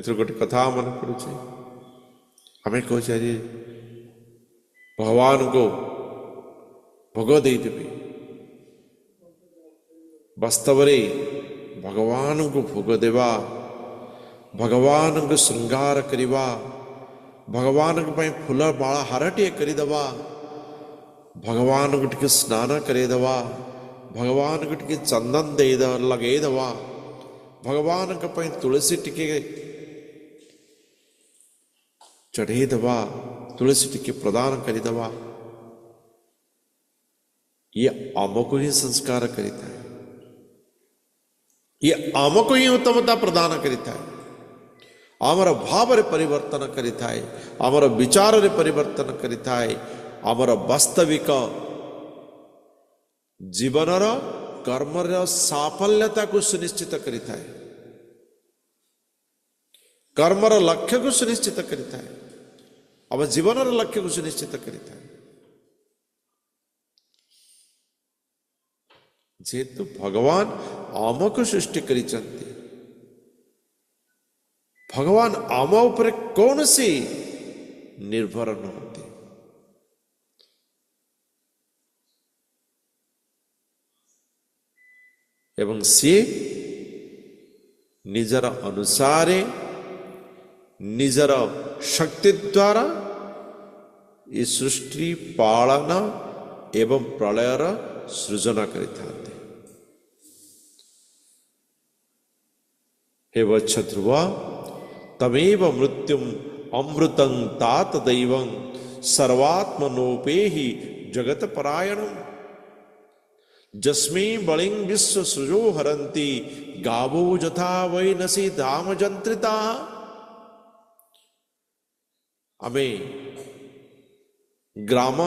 गोटे कथा मन पड़े, हमें कहे आज भगवान को भोग देदेवी, वास्तव में भगवान को भोग देवा, भगवान को श्रृंगार करिवा, भगवान के फूल माला हारटे करदेवा, भगवान को टिके स्नान करदेवा, भगवान को टिके चंदन दे लगेदेवा, भगवान के तुलसी टिके चढ़ेदेवा, तुलसी टिके प्रदान करदेवा, ये आमको ही संस्कार करिता है, ये आमको ही उत्तमता प्रदान करिता है, आमर भाव रे परिवर्तन करिता है, आमर विचार रे परिवर्तन करिता है, आमर वास्तविक जीवन कर्म साफल्यता को सुनिश्चित करिता है, कर्मर लक्ष्य को सुनिश्चित करिता है, आम जीवन लक्ष्य को सुनिश्चित करिता है। जेतु भगवान आम को सृष्टि करिचंती, भगवान आम उपर कौन सी निर्भर नहते, एवं सी निजर अनुसारे निजर शक्ति द्वारा ये सृष्टि पालन एवं प्रलयर सृजना करिता। हे वत्स ध्रुव, तमेव मृत्युम अमृतं तात दैवं सर्वात्मनोपेहि जगत परायणम, जस्मै बलिं विश्व सृजो हरन्ति गावो यथा वै नसी धाम जंत्रिता। आमे ग्राम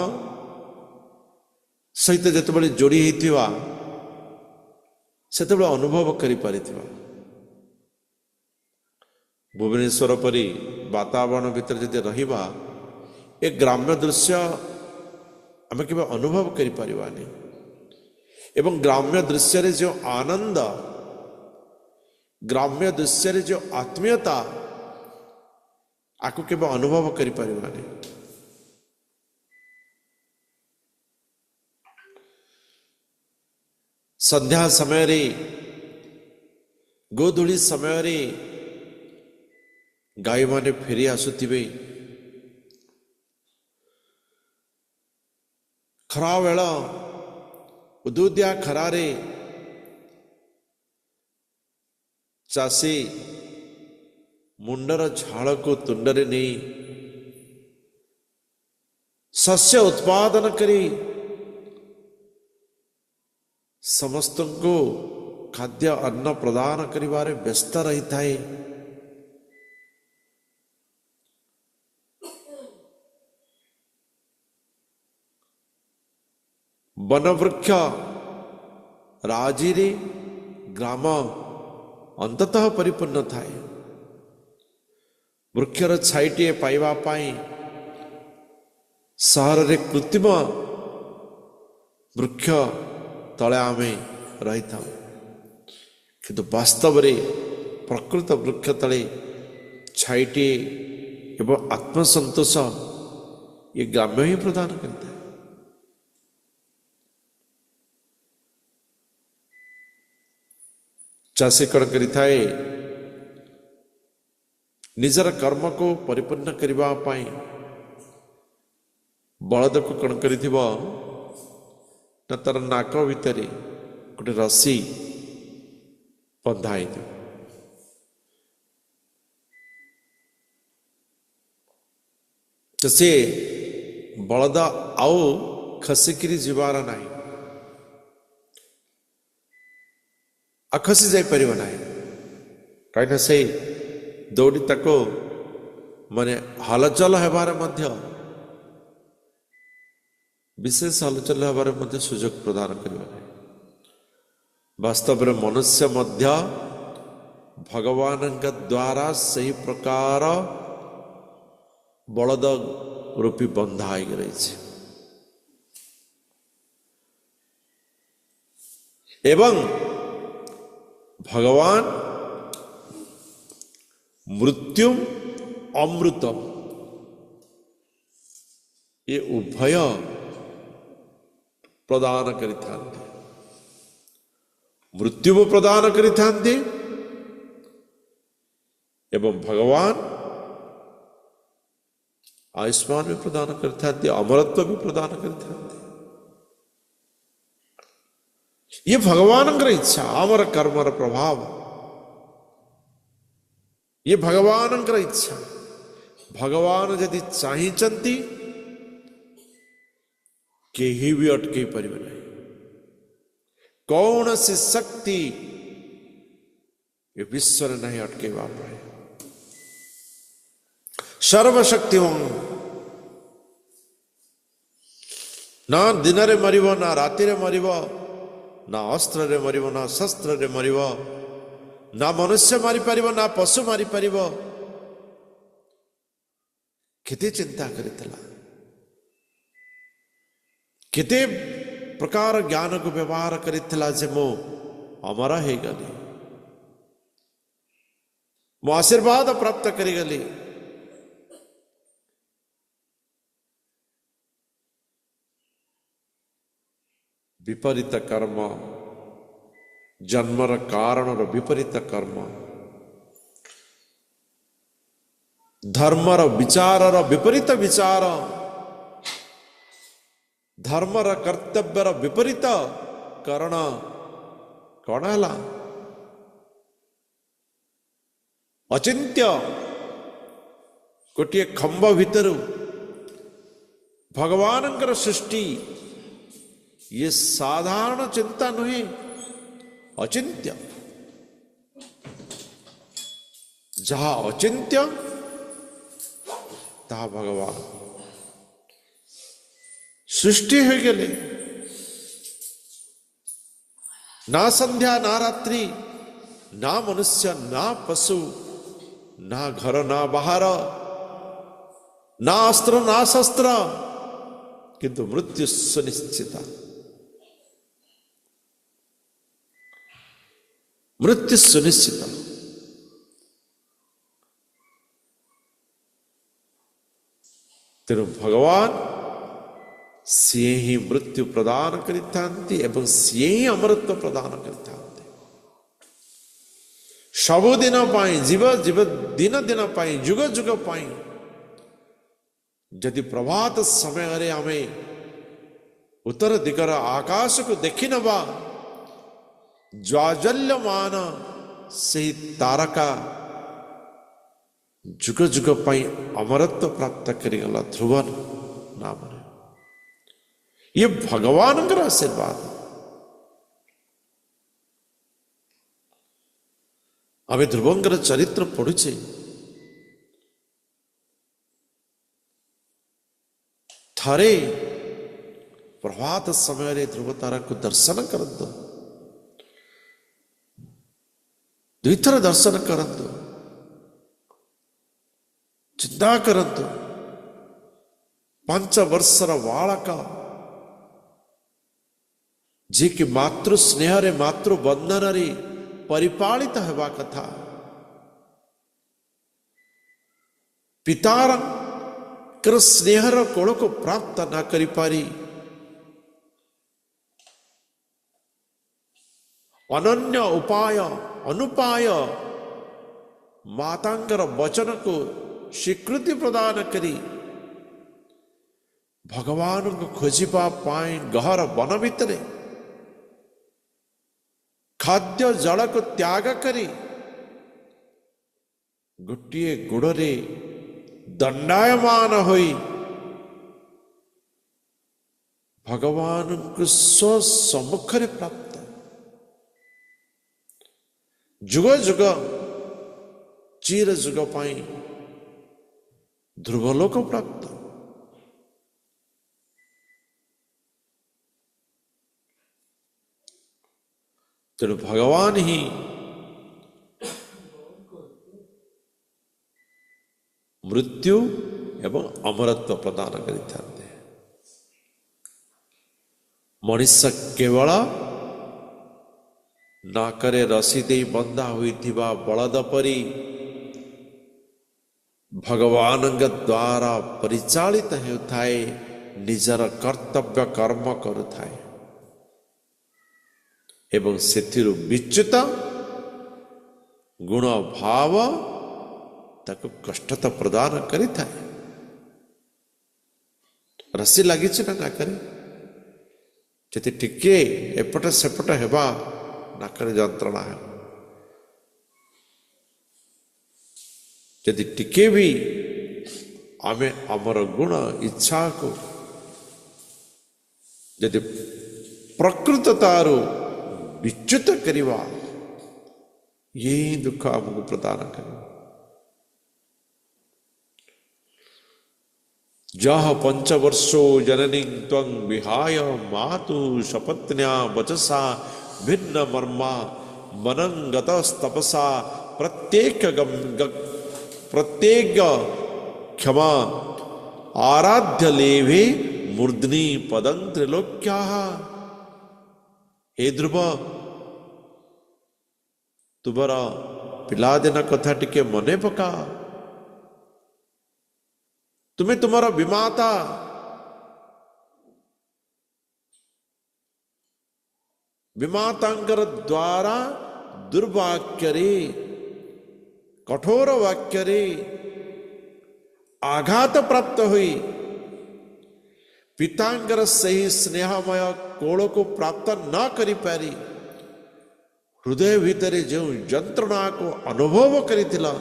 सहित जिते जोड़ी होता से अनुभव करि परिथिबा। भुवनेश्वर परी वातावरण भीतर जदि रहिबा, ए ग्राम्य दृश्य आम केबे अनुभव करि परिबानी, एवं ग्राम्य दृश्य रे जो आनंद, ग्राम्य दृश्य रे जो आत्मीयता आकु केबे अनुभव करि परिबानी। संध्या समय रे, गोधूली समय रे गाय माने फेरी आसुथिबे, खरा वेला उदुदिया खरारे चाषी मुंडर झाड़ को तुंडरे नहीं शस्य उत्पादन करी समस्त को खाद्य अन्न प्रदान करिबारे व्यस्त रही थाए। वन वृक्ष राजीरे ग्राम अंततः परिपूर्ण थाए। वृक्षर छाईटे पाइबा पाई सहर रे कृत्रिम वृक्ष तले आमे रही था, किंतु वास्तव रे प्रकृत वृक्ष तले छाईटे एवं आत्मसंतोष ये ग्राम्य ही प्रदान करता है। चाषी कण करि थाए निजर कर्म को परिपूर्ण करिबा पाई बलद को कण करिथिबो ना तार नाक भितरे गोटे रस्सी बंधा होइथिबो। ତ ସେ ବଳଦ ଆଉ ଖସିକିରି ଯିବାର ନାହିଁ, ଆଉ ଖସି ଯାଇପାରିବ ନାହିଁ, କାହିଁକିନା ସେଇ ଦୌଡ଼ି ତାକୁ ମାନେ ହଲଚଲ ହେବାରେ ମଧ୍ୟ ବିଶେଷ ହଲଚଲ ହେବାରେ ମଧ୍ୟ ସୁଯୋଗ ପ୍ରଦାନ କରିବ ନାହିଁ। ବାସ୍ତବରେ ମନୁଷ୍ୟ ମଧ୍ୟ ଭଗବାନଙ୍କ ଦ୍ୱାରା ସେହି ପ୍ରକାର ବଳଦ ରୂପୀ ବନ୍ଧା ହେଇକି ରହିଛି ଏବଂ ଭଗବାନ ମୃତ୍ୟୁ ଅମୃତ ଏ ଉଭୟ ପ୍ରଦାନ କରିଥାନ୍ତି। ମୃତ୍ୟୁ ପ୍ରଦାନ କରିଥାନ୍ତି ଏବଂ ଭଗବାନ ଆୟୁଷ୍ମାନ ବି ପ୍ରଦାନ କରିଥାନ୍ତି, ଅମରତ୍ୱ ବି ପ୍ରଦାନ କରିଥାନ୍ତି। ଇଏ ଭଗବାନଙ୍କର ଇଚ୍ଛା, ଆମର କର୍ମର ପ୍ରଭାବ। ଇଏ ଭଗବାନଙ୍କର ଇଚ୍ଛା। ଭଗବାନ ଯଦି ଚାହିଁଛନ୍ତି କେହି ବି ଅଟକେଇ ପାରିବେ ନାହିଁ। କୌଣସି ଶକ୍ତି ଏ ବିଶ୍ୱରେ ନାହିଁ ଅଟକେଇବା ପାଇଁ। ସର୍ବଶକ୍ତିମାନ, ନା ଦିନରେ ମରିବ, ନା ରାତିରେ ମରିବ, ନା ଅସ୍ତ୍ରରେ ମରିବ, ନା ଶସ୍ତ୍ରରେ ମରିବ, ନା ମନୁଷ୍ୟ ମାରିପାରିବ, ନା ପଶୁ ମାରିପାରିବ। କେତେ ଚିନ୍ତା କରିଥିଲା, କେତେ ପ୍ରକାର ଜ୍ଞାନକୁ ବ୍ୟବହାର କରିଥିଲା ଯେ ମୁଁ ଅମର ହେଇଗଲି, ମୁଁ ଆଶୀର୍ବାଦ ପ୍ରାପ୍ତ କରିଗଲି। ବିପରୀତ କର୍ମ, ଜନ୍ମର କାରଣର ବିପରୀତ କର୍ମ, ଧର୍ମର ବିଚାରର ବିପରୀତ ବିଚାର, ଧର୍ମର କର୍ତ୍ତବ୍ୟର ବିପରୀତ କରଣ କଣ ହେଲା? ଅଚିନ୍ତ୍ୟ ଗୋଟିଏ ଖମ୍ବ ଭିତରୁ ଭଗବାନଙ୍କର ସୃଷ୍ଟି, ଇଏ ସାଧାରଣ ଚିନ୍ତା ନୁହେଁ, ଅଚିନ୍ତ୍ୟ। ଯାହା ଅଚିନ୍ତ୍ୟ ତାହା ଭଗବାନ ସୃଷ୍ଟି ହୋଇଗଲେ। ନା ସନ୍ଧ୍ୟା, ନା ରାତ୍ରି, ନା ମନୁଷ୍ୟ, ନା ପଶୁ, ନା ଘର, ନା ବାହାର, ନା ଅସ୍ତ୍ର, ନା ଶସ୍ତ୍ର, କିନ୍ତୁ ମୃତ୍ୟୁ ସୁନିଶ୍ଚିତ। ମୃତ୍ୟୁ ସୁନିଶ୍ଚିତ। ତେଣୁ ଭଗବାନ ସିଏ ହିଁ ମୃତ୍ୟୁ ପ୍ରଦାନ କରିଥାନ୍ତି ଏବଂ ସିଏ ହିଁ ଅମରତ୍ୱ ପ୍ରଦାନ କରିଥାନ୍ତି। ସବୁଦିନ ପାଇଁ, ଦିନ ଦିନ ପାଇଁ, ଯୁଗ ଯୁଗ ପାଇଁ। ଯଦି ପ୍ରଭାତ ସମୟରେ ଆମେ ଉତ୍ତର ଦିଗର ଆକାଶକୁ ଦେଖିନେବା, ଜ୍ୱାଜଲ୍ୟମାନ ସେହି ତାରକା ଯୁଗ ଯୁଗ ପାଇଁ ଅମରତ୍ୱ ପ୍ରାପ୍ତ କରିଗଲା ଧ୍ରୁବ ନାମରେ। ଇଏ ଭଗବାନଙ୍କର ଆଶୀର୍ବାଦ। ଆମେ ଧ୍ରୁବଙ୍କର ଚରିତ୍ର ପଢୁଛେ, ଥରେ ପ୍ରଭାତ ସମୟରେ ଧ୍ରୁବ ତାରାକୁ ଦର୍ଶନ କରନ୍ତୁ, ଦୁଇଥର ଦର୍ଶନ କରନ୍ତୁ, ଚିନ୍ତା କରନ୍ତୁ। 5 ବର୍ଷର ବାଳକ ଯିଏକି ମାତୃ ସ୍ନେହରେ, ମାତୃ ବନ୍ଧନରେ ପରିପାଳିତ ହେବା କଥା, ପିତାର ସ୍ନେହର କୋଳକୁ ପ୍ରାପ୍ତ ନ କରିପାରି ଅନନ୍ୟ ଅନୁପାୟ ମାତାଙ୍କର ବଚନକୁ ସ୍ୱୀକୃତି ପ୍ରଦାନ କରି ଭଗବାନଙ୍କୁ ଖୋଜିବା ପାଇଁ ଗହର ବନ ଭିତରେ ଖାଦ୍ୟ ଜଳକୁ ତ୍ୟାଗ କରି ଗୋଟିଏ ଗୋଡ଼ରେ दंडायमान होई भगवान को स्व सम्मुखरे प्राप्त जुग जुग चिर जुग पाई ध्रुवलोक प्राप्त। तेणु भगवान ही मृत्यु एवं अमरत्व प्रदान करिथान्ते। मनुष्य केवल नाकरे रसी दे बंधा होइथिबा बलद परी भगवान द्वारा परिचालित हेउथाए, निजर कर्तव्य कर्म करुथाए एवं सेथिरु विच्युत गुण भाव ताको कष्टता प्रदान करिथाए। रसी लगी ना नाकरे जति टिके एपट सेपट हेबा नाकरे जंत्रणा है, यदि टिके भी आमे अमर गुण इच्छा को यदि प्रकृततारो विच्युत करिवा ये दुख हमको प्रदान करे। जह पंचवर्षो जननी त्वं विहाय मातु सपत्न्या वचसा भिन्न मर्मा मनं गतस्तपसा प्रत्येक क्षमा आराध्य लेभे मूर्धनि पदं त्रिलोक्याः। हे ध्रुव, तुमर पिलादिन कथा टिके मने पका। तुम्हें तुम्हारा विमाता विमातांकर द्वारा दुर्वाक्यरे कठोर वाक्यरे आघात प्राप्त हुई पितांकर सही स्नेहमय कोल को प्राप्त न करी पारी हृदय भीतरे जो यंत्रणा को अनुभव करिथिला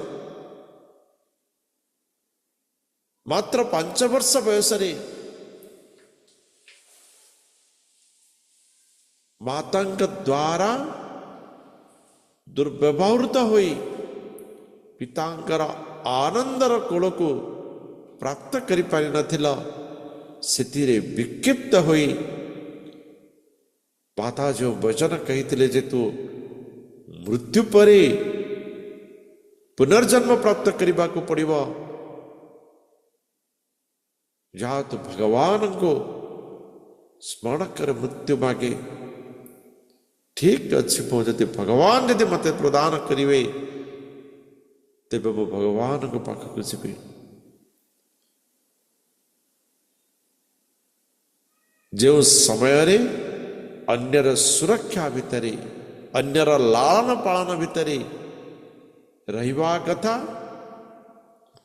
मात्र 5 वर्ष बयस मातांक द्वारा दुर्व्यवहृत हुई पितांकर आनंदर कोल को प्राप्त करि पारि नथिला, सेतिरे विक्षिप्त हुई माता जो वचन कहिथिले जे तू मृत्यु परे पुनर्जन्म प्राप्त करने को पड़िबो, जहाँ तो भगवान को स्मरण कर मृत्यु मागे ठीक अच्छी पहुंचती भगवान यदि मत प्रदान करेंगे तेज मु भगवान को पाखक जी जो समय अन्यर सुरक्षा भितर अन्यर लालन पालन भितर रहिबा कथा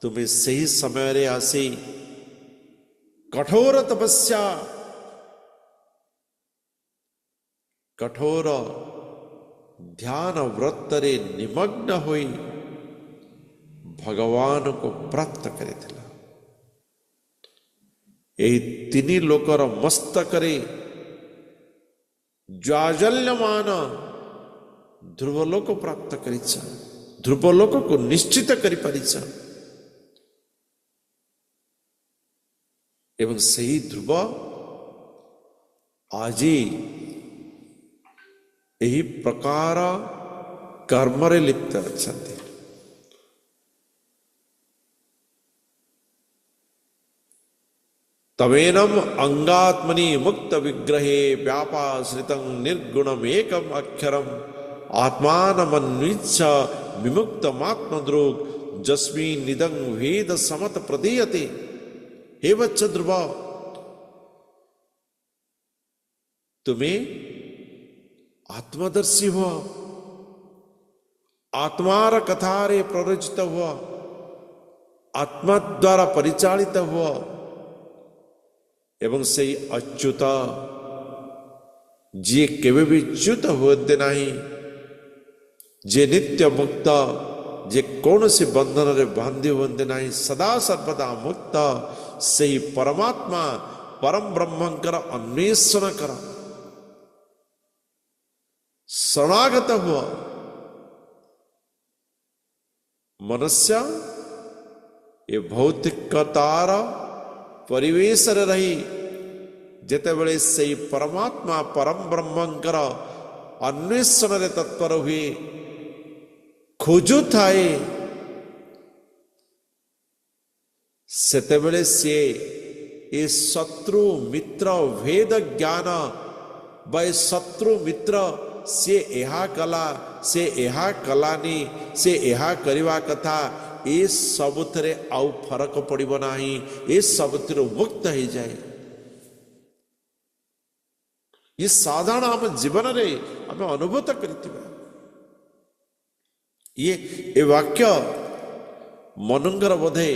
तुम्हें सही समय आसी कठोर तपस्या कठोर ध्यान व्रतरे निमग्न होई भगवान को प्राप्त करिथिला। एही तिनी लोकर मस्तकरे जाजल्यमान ध्रुवलोक प्राप्त करिछा, ध्रुवलोक को निश्चित करि परिछा एवं सही ध्रुव आजी यही प्रकार कर्मरे लिप्त अछंती। तवेनम अंगात्मनि मुक्त विग्रहे व्यापाश्रितं निर्गुणम एकम अक्षरम आत्मानमन्विच्छ विमुक्तमात्मद्रोग जस्मिन् निदं वेद समत प्रदीयते। हे वत्स ध्रुव, तुम्हें आत्मदर्शी हुआ, आत्मार कथारे प्ररोचित हुआ, आत्मा द्वारा परिचालित हुआ एवं से अच्युत जी केवे भी च्युत होते नहीं, जे नित्य मुक्त जे कौन सी बंधन रे बांधि हुए ना सदा सर्वदा मुक्त से परमात्मा परम ब्रह्मंकर अन्वेषण कर शरणागत हुआ मनुष्य ये भौतिकतार परिवेश रही जेते बड़े से परमात्मा परम ब्रह्मंकर अन्वेषण रे तत्पर हुए खोजु थाए सेते बड़े से ये शत्रु मित्र भेद ज्ञान बै शत्रु मित्र से एहा कला से एहा कलानी से एहा करिवा कथा ये सबुथरे आउ फरक पड़िबो नाही ये सबुथरे मुक्त हो जाए ये साधारण आम जीवन रे आम अनुभूत करथिबा ये वाक्य मनंगर बोधे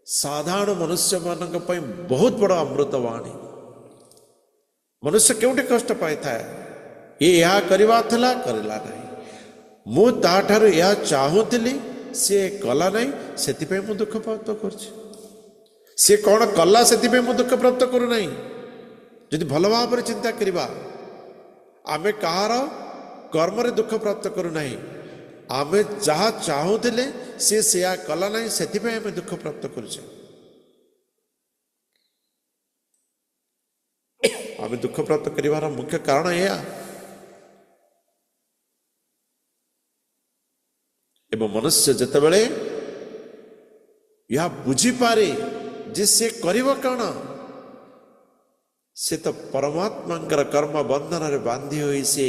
साधारण मनुष्य मानक पई बहुत बड़ा अमृतवाणी मनुष्य केउटे कष्ट पाई था ये या करवा थला करला नहीं मु ताठार या चाहूली सी कला नहीं सेति पे मु दुख प्राप्त करछि सी कौन कला सेति पे मु दुख प्राप्त करू नहीं यदि भल भाव चिंता करवा आमे कहार कर्म रे दुख प्राप्त करू नहीं आमे जहाँ चाहूले सी सेया कला नहीं सेति पे आमे दुख प्राप्त करुछे आमे दुख प्राप्त करिवार मुख्य कारण यह एवं मनुष्य जितेबले यह बुझी पारे जे से करिव कौन से तो परमात्मा कर्म बंधन रे बांधी हुई से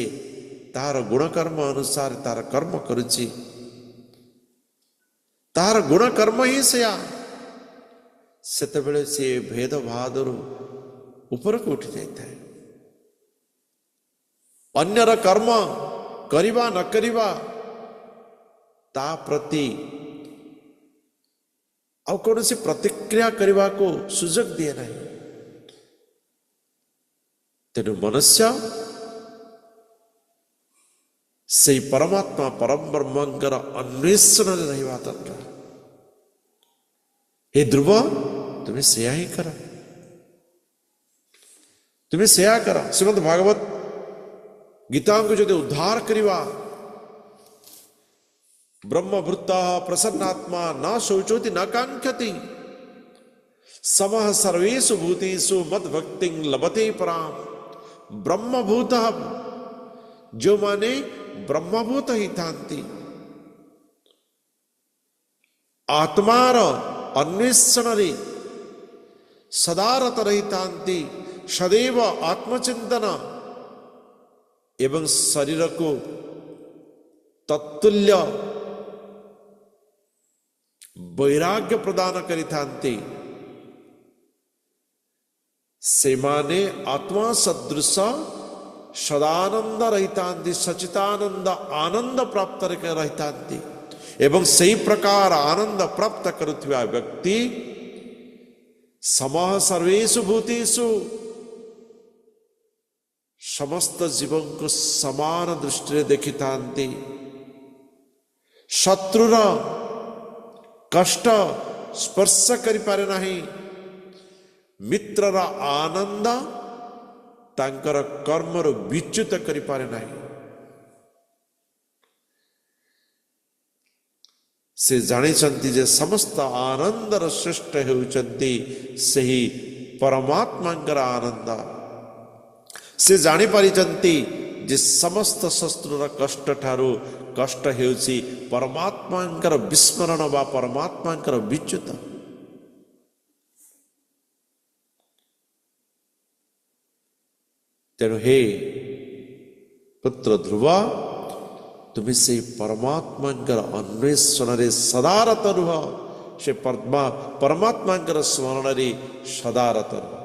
तार गुणकर्म अनुसार तार कर्म करुची तार गुणकर्म ही सेतेबेले से भेद भादर ऊपर को उठी जाता है अन्यर कर्म करिवा न करिवा ता प्रति आउ कौन सी प्रतिक्रिया करने को सुजोग दिए नहीं तेणु मनुष्य से परमात्मा परम ब्रह्मंकर अन्वेषण रहा दरकार हे ध्रुव तुम्हें सेया ही कर तुम्हें सेया कर श्रीमद् भागवत गीता को जो उद्धार करवा ब्रह्मभृता प्रसन्नात्मा न शोचोति न कांक्षति समः सर्वेषु भूतेषु मद्भक्ति लभते पराम ब्रह्मभूत जो माने ब्रह्मभूत ही थांती आत्मार अन्वेषण रे सदारत रही थांती सदैव आत्मचिंतन एवं शरीर को तत्तुल्य वैराग्य प्रदान करी थांती से माने आत्मा सदृश सदानंद रहितांति सचितानंद आनंद प्राप्त रहितांति एवं सही प्रकार आनंद प्राप्त करुवा व्यक्ति समः सर्वेषु भूतेषु समस्त जीवन को समान दृष्टि देखि थांति शत्रुर कष्ट स्पर्श करि पारे नहीं मित्रर आनंद तांकर कर्मर विच्युत करि पारे नहीं से जानिछंती जे समस्त आनंदर श्रेष्ठ हेउचंती सही परमात्मांकर आनंद से जानी पारिचंती जे समस्त शत्रुर कष्ट ठारू कष्ट हेउची परमात्मांकर विस्मरण वा परमात्मांकर विच्युत तेणु हे पुत्र ध्रुव तुम्हें से परमात्मांकर अन्वेषण रे सदारत रुह से परमात्मांकर स्मरण रे सदारत रुह